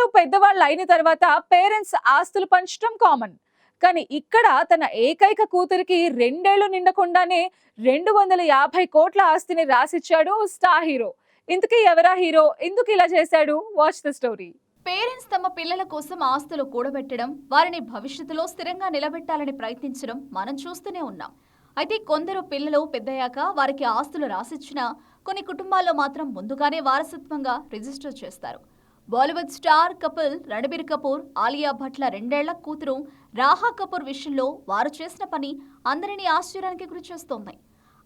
పిల్లలు పెద్దవాళ్ళు అయిన తర్వాత పేరెంట్స్ ఆస్తులు పంచడం కామన్. కానీ ఇక్కడ తన ఏకైక కూతురికి 2 ఏళ్లు నిండకుండానే 250 కోట్ల ఆస్తిని రాసిచ్చాడు స్టార్ హీరో. ఇంతకీ ఎవరా హీరో, ఎందుకు ఇలా చేశాడు? Watch the story. పేరెంట్స్ తమ పిల్లల కోసం ఆస్తులు కూడబెట్టడం, వారిని భవిష్యత్తులో స్థిరంగా నిలబెట్టాలని ప్రయత్నించడం మనం చూస్తూనే ఉన్నాం. అయితే కొందరు పిల్లలు పెద్దయ్యాక వారికి ఆస్తులు రాసిచ్చినా కొన్ని కుటుంబాల్లో మాత్రం ముందుగానే వారసత్వంగా రిజిస్టర్ చేస్తారు. బాలీవుడ్ స్టార్ కపుల్ రణబీర్ కపూర్, ఆలియా భట్ల 2 ఏళ్ల కూతురు రాహా కపూర్ విషయంలో వారు చేసిన పని అందరినీ ఆశ్చర్యానికి గురిచేస్తోంది.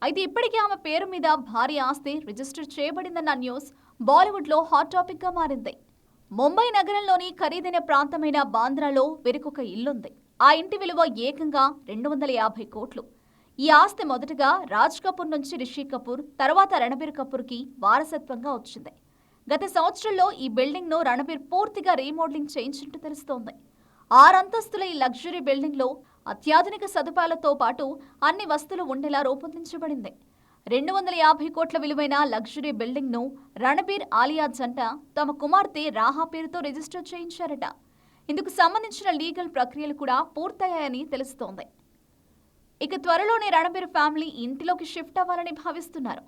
అయితే ఇప్పటికీ ఆమె పేరు మీద భారీ ఆస్తి రిజిస్టర్ చేయబడిందన్న న్యూస్ బాలీవుడ్లో హాట్ టాపిక్ గా మారింది. ముంబై నగరంలోని ఖరీదైన ప్రాంతమైన బాంద్రాలో వీరికొక ఇల్లుంది. ఆ ఇంటి విలువ ఏకంగా 250 కోట్లు. ఈ ఆస్తి మొదటగా రాజ్ కపూర్ నుంచి రిషి కపూర్, తర్వాత రణబీర్ కపూర్కి వారసత్వంగా వచ్చింది. గత సంవత్సరంలో ఈ బిల్డింగ్ ను రణబీర్ పూర్తిగా రీమోడలింగ్ చేయించినట్టు తెలుస్తోంది. 6 అంతస్తుల ఈ లగ్జరీ బిల్డింగ్ లో అత్యాధునిక సదుపాయాలతో పాటు అన్ని వస్తువులు ఉండేలా రూపొందించబడింది. 250 కోట్ల విలువైన లగ్జరీ బిల్డింగ్ ను రణబీర్, ఆలియా జంట తమ కుమార్తె రాహా పేరుతో రిజిస్టర్ చేయించారట. ఇందుకు సంబంధించిన లీగల్ ప్రక్రియలు కూడా పూర్తయ్యాయని తెలుస్తోంది. ఇక త్వరలోనే రణబీర్ ఫ్యామిలీ ఇంటిలోకి షిఫ్ట్ అవ్వాలని భావిస్తున్నారు.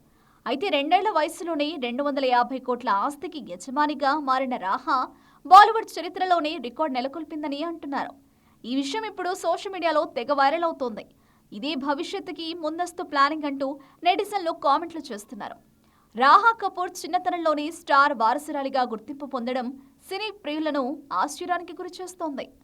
అయితే 2 ఏళ్ల వయసులోనే 250 కోట్ల ఆస్తికి యజమానిగా మారిన రాహా బాలీవుడ్ చరిత్రలోనే రికార్డ్ నెలకొల్పిందని అంటున్నారు. ఈ విషయం ఇప్పుడు సోషల్ మీడియాలో తెగ వైరల్ అవుతోంది. ఇదే భవిష్యత్తుకి ముందస్తు ప్లానింగ్ అంటూ నెటిజన్లు కామెంట్లు చేస్తున్నారు. రాహా కపూర్ చిన్నతనంలోనే స్టార్ వారసురాలిగా గుర్తింపు పొందడం సినీ ప్రియులను ఆశ్చర్యానికి గురిచేస్తోంది.